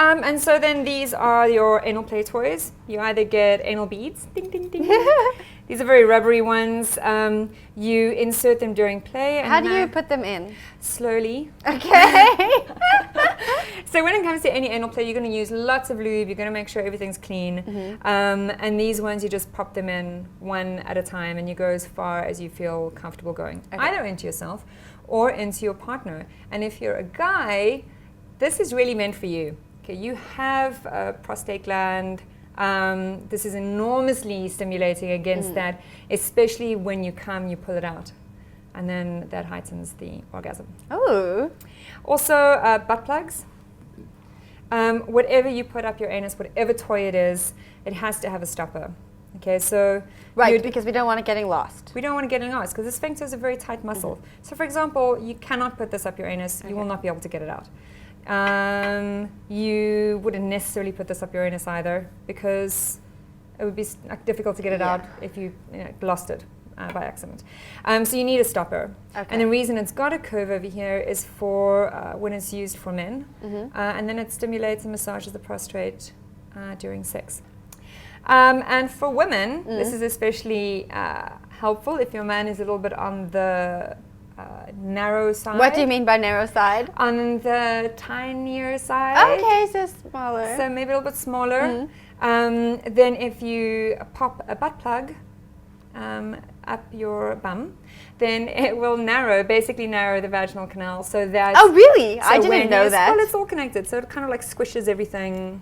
And so then these are your anal play toys. You either get anal beads, ding, ding, ding. These are very rubbery ones. You insert them during play. And how do you put them in? Slowly. Okay. So when it comes to any anal play, you're going to use lots of lube. You're going to make sure everything's clean. And these ones, you just pop them in one at a time, and you go as far as you feel comfortable going, either into yourself or into your partner. And if you're a guy, this is really meant for you. Okay, you have a prostate gland. This is enormously stimulating against that, especially when you come, you pull it out. And then that heightens the orgasm. Oh. Also, butt plugs. Whatever you put up your anus, whatever toy it is, it has to have a stopper. Okay, so because we don't want it getting lost. We don't want to get it lost because the sphincter is a very tight muscle. So, for example, you cannot put this up your anus. You will not be able to get it out. You wouldn't necessarily put this up your anus either because it would be difficult to get it out if you lost it by accident. So you need a stopper. And the reason it's got a curve over here is for when it's used for men. And then it stimulates and massages the prostate during sex. And for women, this is especially helpful if your man is a little bit on the narrow side. What do you mean by narrow side? On the tinier side. Okay, so smaller. So maybe a little bit smaller. Then if you pop a butt plug up your bum, then it will basically narrow the vaginal canal so that... Oh, really? I didn't know that. Well, it's all connected, so it kind of like squishes everything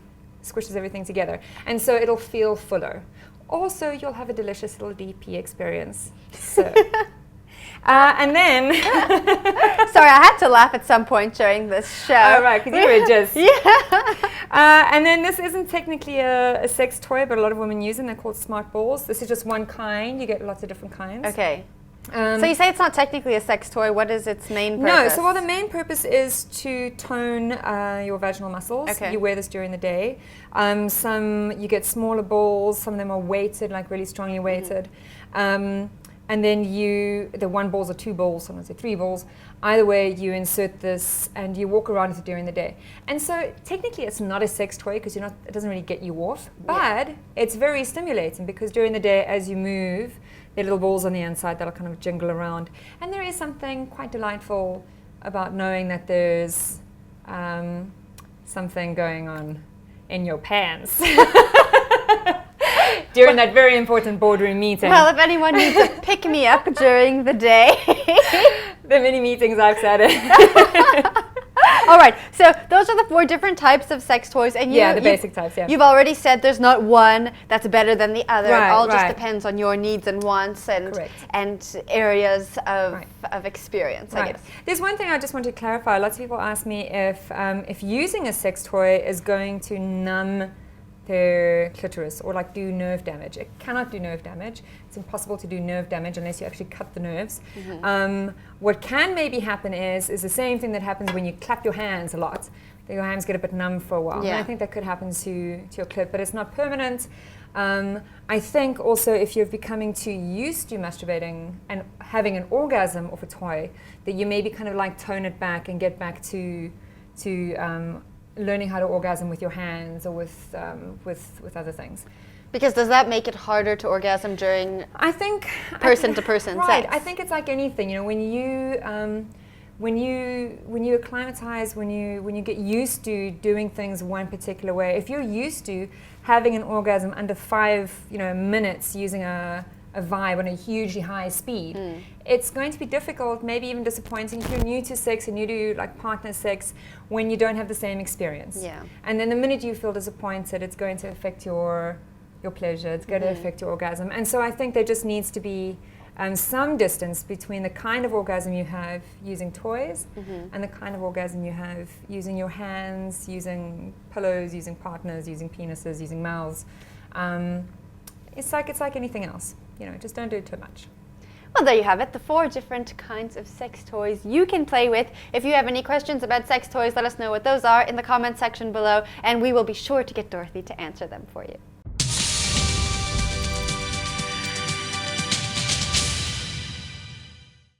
together. And so it'll feel fuller. Also, you'll have a delicious little DP experience. So... and then... Sorry, I had to laugh at some point during this show. Oh, right, because you were just... and then this isn't technically a sex toy, but a lot of women use them. They're called smart balls. This is just one kind. You get lots of different kinds. Okay. So you say it's not technically a sex toy. What is its main purpose? No, so the main purpose is to tone your vaginal muscles. Okay. You wear this during the day. You get smaller balls. Some of them are weighted, like really strongly weighted. And then the one balls or two balls, sometimes they're three balls. Either way, you insert this and you walk around with it during the day. And so technically it's not a sex toy because it doesn't really get you off, but it's very stimulating because during the day as you move, there are little balls on the inside that'll kind of jingle around. And there is something quite delightful about knowing that there's something going on in your pants. During that very important boardroom meeting. Well, if anyone needs a pick-me-up during the day. The many meetings I've sat in. All right, so those are the 4 different types of sex toys. And the basic types, You've already said there's not one that's better than the other. Right, it all just depends on your needs and wants and areas of experience, I guess. There's one thing I just want to clarify. Lots of people ask me if using a sex toy is going to numb their clitoris or like do nerve damage. It cannot do nerve damage. It's impossible to do nerve damage unless you actually cut the nerves. What can maybe happen is the same thing that happens when you clap your hands a lot. Your hands get a bit numb for a while. And I think that could happen to your clit, but it's not permanent. I think also if you're becoming too used to masturbating and having an orgasm off a toy, that you maybe kind of like tone it back and get back to learning how to orgasm with your hands or with other things. Because does that make it harder to orgasm during person-to-person sex? I think it's like anything. When you acclimatize, when you get used to doing things one particular way, if you're used to having an orgasm under 5 minutes using a vibe on a hugely high speed, it's going to be difficult, maybe even disappointing if you're new to sex and you do like partner sex when you don't have the same experience. And then the minute you feel disappointed, it's going to affect your pleasure, it's going to affect your orgasm. And so I think there just needs to be some distance between the kind of orgasm you have using toys and the kind of orgasm you have using your hands, using pillows, using partners, using penises, using mouths. It's like anything else. Just don't do it too much. Well, there you have it, the 4 different kinds of sex toys you can play with. If you have any questions about sex toys, let us know what those are in the comment section below, and we will be sure to get Dorothy to answer them for you.